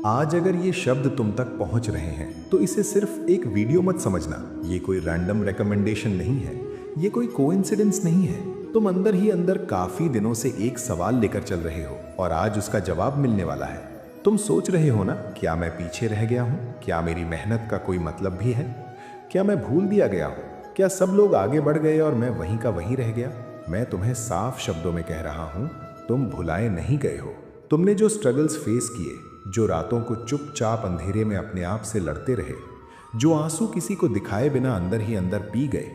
आज अगर ये शब्द तुम तक पहुंच रहे हैं तो इसे सिर्फ एक वीडियो मत समझना। ये कोई रैंडम रिकमेंडेशन नहीं है, ये कोई कोइंसिडेंस नहीं है। तुम अंदर ही अंदर काफी दिनों से एक सवाल लेकर चल रहे हो और आज उसका जवाब मिलने वाला है। तुम सोच रहे हो ना, क्या मैं पीछे रह गया हूँ? क्या मेरी मेहनत का कोई मतलब भी है? क्या मैं भूल दिया गया हूँ? क्या सब लोग आगे बढ़ गए और मैं वहीं का वहीं रह गया? मैं तुम्हें साफ शब्दों में कह रहा हूँ, तुम भुलाए नहीं गए हो। तुमने जो स्ट्रगल्स फेस किए, जो रातों को चुपचाप अंधेरे में अपने आप से लड़ते रहे, जो आंसू किसी को दिखाए बिना अंदर ही अंदर पी गए,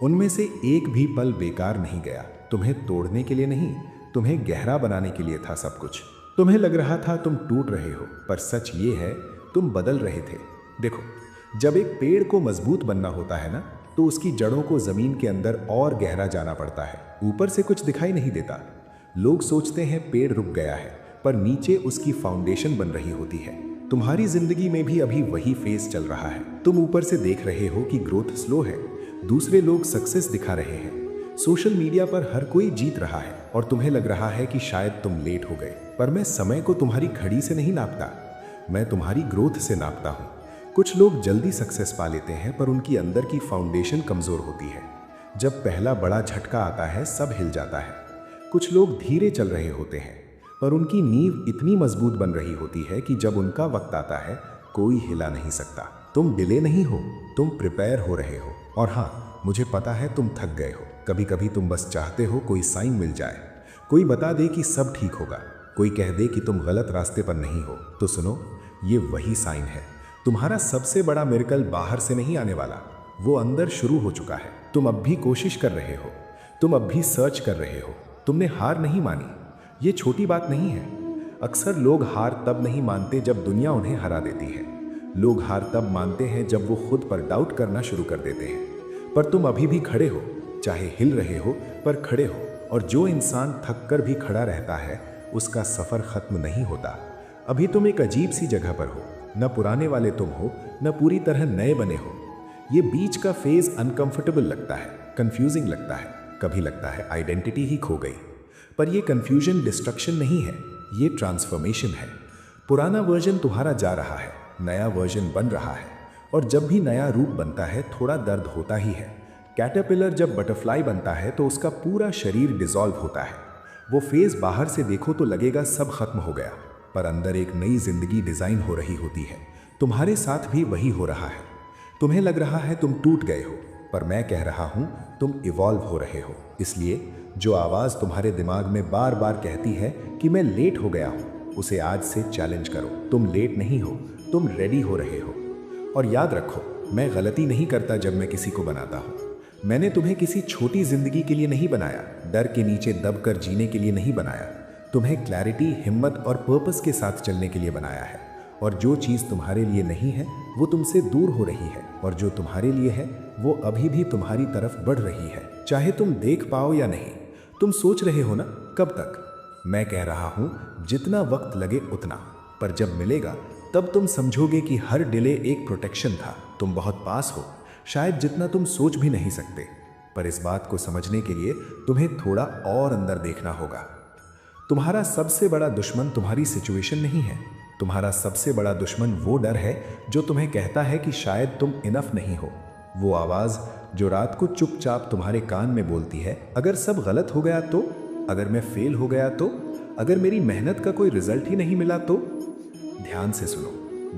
उनमें से एक भी पल बेकार नहीं गया। तुम्हें तोड़ने के लिए नहीं, तुम्हें गहरा बनाने के लिए था सब कुछ। तुम्हें लग रहा था तुम टूट रहे हो, पर सच ये है तुम बदल रहे थे। देखो, जब एक पेड़ को मजबूत बनना होता है ना, तो उसकी जड़ों को जमीन के अंदर और गहरा जाना पड़ता है। ऊपर से कुछ दिखाई नहीं देता। लोग सोचते हैं पेड़ रुक गया है, पर नीचे उसकी फाउंडेशन बन रही होती है। तुम्हारी जिंदगी में भी अभी वही फेज चल रहा है। तुम ऊपर से देख रहे हो कि ग्रोथ स्लो है, दूसरे लोग सक्सेस दिखा रहे हैं, सोशल मीडिया पर हर कोई जीत रहा है और तुम्हें लग रहा है कि शायद तुम लेट हो गए। पर मैं समय को तुम्हारी घड़ी से नहीं नापता, मैं तुम्हारी ग्रोथ से नापता हूँ। कुछ लोग जल्दी सक्सेस पा लेते हैं, पर उनकी अंदर की फाउंडेशन कमजोर होती है। जब पहला बड़ा झटका आता है, सब हिल जाता है। कुछ लोग धीरे चल रहे होते हैं, पर उनकी नींव इतनी मजबूत बन रही होती है कि जब उनका वक्त आता है, कोई हिला नहीं सकता। तुम डिले नहीं हो, तुम प्रिपेयर हो रहे हो। और हाँ, मुझे पता है तुम थक गए हो। कभी कभी तुम बस चाहते हो कोई साइन मिल जाए, कोई बता दे कि सब ठीक होगा, कोई कह दे कि तुम गलत रास्ते पर नहीं हो। तो सुनो, ये वही साइन है। तुम्हारा सबसे बड़ा मिरेकल बाहर से नहीं आने वाला, वो अंदर शुरू हो चुका है। तुम अब भी कोशिश कर रहे हो, तुम अब भी सर्च कर रहे हो, तुमने हार नहीं मानी। ये छोटी बात नहीं है। अक्सर लोग हार तब नहीं मानते जब दुनिया उन्हें हरा देती है। लोग हार तब मानते हैं जब वो खुद पर डाउट करना शुरू कर देते हैं। पर तुम अभी भी खड़े हो, चाहे हिल रहे हो पर खड़े हो। और जो इंसान थक कर भी खड़ा रहता है, उसका सफर खत्म नहीं होता। अभी तुम एक अजीब सी जगह पर हो, न पुराने वाले तुम हो, न पूरी तरह नए बने हो। ये बीच का फेज अनकंफर्टेबल लगता है, कंफ्यूजिंग लगता है, कभी लगता है आइडेंटिटी ही खो गई। पर ये कंफ्यूजन डिस्ट्रक्शन नहीं है, ये ट्रांसफॉर्मेशन है। पुराना वर्जन तुम्हारा जा रहा है, नया वर्जन बन रहा है। और जब भी नया रूप बनता है, थोड़ा दर्द होता ही है। कैटरपिलर जब बटरफ्लाई बनता है तो उसका पूरा शरीर डिसॉल्व होता है। वो फेज बाहर से देखो तो लगेगा सब खत्म हो गया, पर अंदर एक नई जिंदगी डिजाइन हो रही होती है। तुम्हारे साथ भी वही हो रहा है। तुम्हें लग रहा है तुम टूट गए हो, पर मैं कह रहा हूं तुम इवॉल्व हो रहे हो। इसलिए जो आवाज तुम्हारे दिमाग में बार बार कहती है कि मैं लेट हो गया हूं, उसे आज से चैलेंज करो। तुम लेट नहीं हो, तुम रेडी हो रहे हो। और याद रखो, मैं गलती नहीं करता जब मैं किसी को बनाता हूं। मैंने तुम्हें किसी छोटी जिंदगी के लिए नहीं बनाया, डर के नीचे दबकर जीने के लिए नहीं बनाया। तुम्हें क्लैरिटी, हिम्मत और पर्पस के साथ चलने के लिए बनाया है। और जो चीज़ तुम्हारे लिए नहीं है, वो तुमसे दूर हो रही है, और जो तुम्हारे लिए है, वो अभी भी तुम्हारी तरफ बढ़ रही है, चाहे तुम देख पाओ या नहीं। तुम सोच रहे हो ना, कब तक? मैं कह रहा हूं, जितना वक्त लगे उतना। पर जब मिलेगा, तब तुम समझोगे कि हर डिले एक प्रोटेक्शन था। तुम बहुत पास हो, शायद जितना तुम सोच भी नहीं सकते। पर इस बात को समझने के लिए तुम्हें थोड़ा और अंदर देखना होगा। तुम्हारा सबसे बड़ा दुश्मन तुम्हारी सिचुएशन नहीं है। तुम्हारा सबसे बड़ा दुश्मन वो डर है जो तुम्हें कहता है कि शायद तुम इनफ नहीं हो। वो आवाज़ जो रात को चुपचाप तुम्हारे कान में बोलती है, अगर सब गलत हो गया तो, अगर मैं फेल हो गया तो, अगर मेरी मेहनत का कोई रिजल्ट ही नहीं मिला तो। ध्यान से सुनो,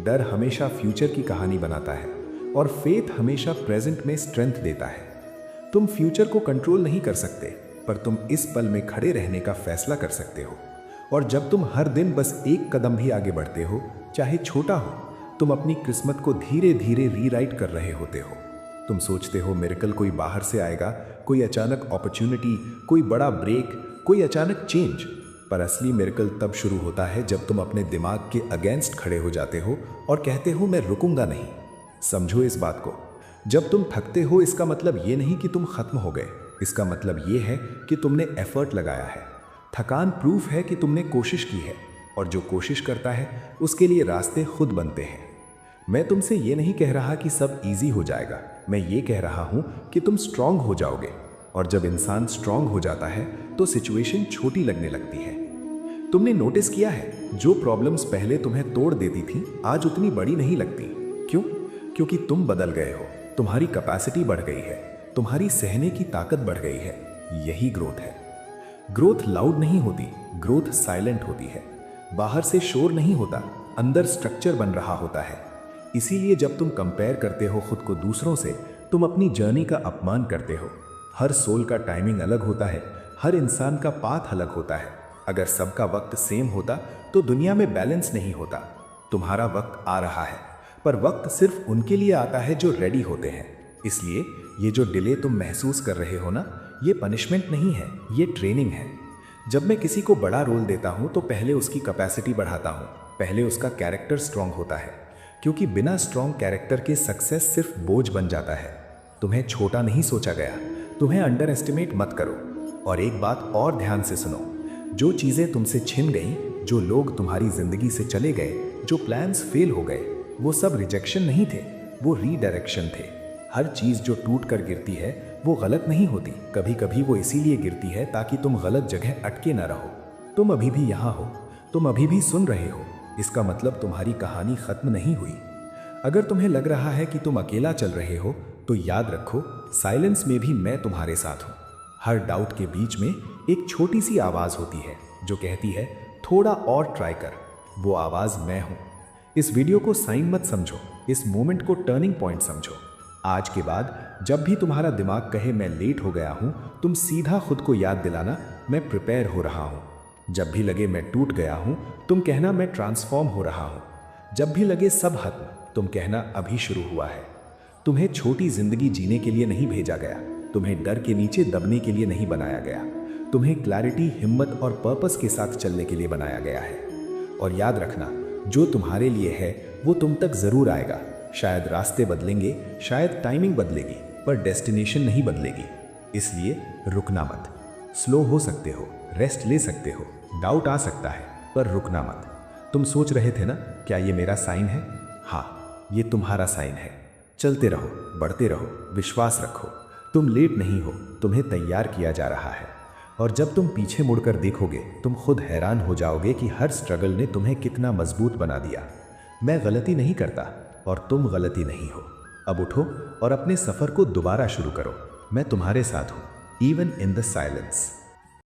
डर हमेशा फ्यूचर की कहानी बनाता है और फेथ हमेशा प्रेजेंट में स्ट्रेंथ देता है। तुम फ्यूचर को कंट्रोल नहीं कर सकते, पर तुम इस पल में खड़े रहने का फैसला कर सकते हो। और जब तुम हर दिन बस एक कदम भी आगे बढ़ते हो, चाहे छोटा हो, तुम अपनी किस्मत को धीरे धीरे रीराइट कर रहे होते हो। तुम सोचते हो मिरेकल कोई बाहर से आएगा, कोई अचानक अपॉर्चुनिटी, कोई बड़ा ब्रेक, कोई अचानक चेंज। पर असली मिरेकल तब शुरू होता है जब तुम अपने दिमाग के अगेंस्ट खड़े हो जाते हो और कहते हो मैं रुकूंगा नहीं। समझो इस बात को, जब तुम थकते हो, इसका मतलब ये नहीं कि तुम खत्म हो गए। इसका मतलब ये है कि तुमने एफर्ट लगाया है। थकान प्रूफ है कि तुमने कोशिश की है, और जो कोशिश करता है उसके लिए रास्ते खुद बनते हैं। मैं तुमसे ये नहीं कह रहा कि सब इजी हो जाएगा, मैं ये कह रहा हूं कि तुम स्ट्रांग हो जाओगे। और जब इंसान स्ट्रांग हो जाता है तो सिचुएशन छोटी लगने लगती है। तुमने नोटिस किया है जो प्रॉब्लम्स पहले तुम्हें तोड़ देती थी आज उतनी बड़ी नहीं लगती। क्यों? क्योंकि तुम बदल गए हो, तुम्हारी कैपेसिटी बढ़ गई है, तुम्हारी सहने की ताकत बढ़ गई है। यही ग्रोथ है। ग्रोथ लाउड नहीं होती, ग्रोथ साइलेंट होती है। बाहर से शोर नहीं होता, अंदर स्ट्रक्चर बन रहा होता है। इसीलिए जब तुम कंपेयर करते हो खुद को दूसरों से, तुम अपनी जर्नी का अपमान करते हो। हर सोल का टाइमिंग अलग होता है, हर इंसान का पाथ अलग होता है। अगर सबका वक्त सेम होता तो दुनिया में बैलेंस नहीं होता। तुम्हारा वक्त आ रहा है, पर वक्त सिर्फ उनके लिए आता है जो रेडी होते हैं। इसलिए ये जो डिले तुम महसूस कर रहे हो ना, ये पनिशमेंट नहीं है, ये ट्रेनिंग है। जब मैं किसी को बड़ा रोल देता हूँ तो पहले उसकी कैपेसिटी बढ़ाता हूँ, पहले उसका कैरेक्टर स्ट्रांग होता है। क्योंकि बिना स्ट्रांग कैरेक्टर के सक्सेस सिर्फ बोझ बन जाता है। तुम्हें छोटा नहीं सोचा गया, तुम्हें अंडर एस्टिमेट मत करो। और एक बात और ध्यान से सुनो, जो चीज़ें तुमसे छिन गई, जो लोग तुम्हारी जिंदगी से चले गए, जो प्लान्स फेल हो गए, वो सब रिजेक्शन नहीं थे, वो रीडायरेक्शन थे। हर चीज़ जो टूट कर गिरती है वो गलत नहीं होती, कभी कभी वो इसीलिए गिरती है ताकि तुम गलत जगह अटके ना रहो। तुम अभी भी यहाँ हो, तुम अभी भी सुन रहे हो, इसका मतलब तुम्हारी कहानी खत्म नहीं हुई। अगर तुम्हें लग रहा है कि तुम अकेला चल रहे हो तो याद रखो, साइलेंस में भी मैं तुम्हारे साथ हूँ। हर डाउट के बीच में एक छोटी सी आवाज़ होती है जो कहती है थोड़ा और ट्राई कर। वो आवाज़ मैं हूँ। इस वीडियो को साइन मत समझो, इस मोमेंट को टर्निंग पॉइंट समझो। आज के बाद जब भी तुम्हारा दिमाग कहे मैं लेट हो गया हूँ, तुम सीधा खुद को याद दिलाना मैं प्रिपेयर हो रहा हूँ। जब भी लगे मैं टूट गया हूँ, तुम कहना मैं ट्रांसफॉर्म हो रहा हूँ। जब भी लगे सब खत्म, तुम कहना अभी शुरू हुआ है। तुम्हें छोटी जिंदगी जीने के लिए नहीं भेजा गया, तुम्हें डर के नीचे दबने के लिए नहीं बनाया गया, तुम्हें क्लैरिटी, हिम्मत और पर्पस के साथ चलने के लिए बनाया गया है। और याद रखना, जो तुम्हारे लिए है वो तुम तक जरूर आएगा। शायद रास्ते बदलेंगे, शायद टाइमिंग बदलेगी, पर डेस्टिनेशन नहीं बदलेगी। इसलिए रुकना मत। स्लो हो सकते हो, रेस्ट ले सकते हो, डाउट आ सकता है, पर रुकना मत। तुम सोच रहे थे ना, क्या ये मेरा साइन है? हाँ, ये तुम्हारा साइन है। चलते रहो, बढ़ते रहो, विश्वास रखो। तुम लेट नहीं हो, तुम्हें तैयार किया जा रहा है। और जब तुम पीछे मुड़कर देखोगे, तुम खुद हैरान हो जाओगे कि हर स्ट्रगल ने तुम्हें कितना मजबूत बना दिया। मैं गलती नहीं करता और तुम गलती नहीं हो। अब उठो और अपने सफ़र को दोबारा शुरू करो। मैं तुम्हारे साथ हूँ, इवन इन द साइलेंस।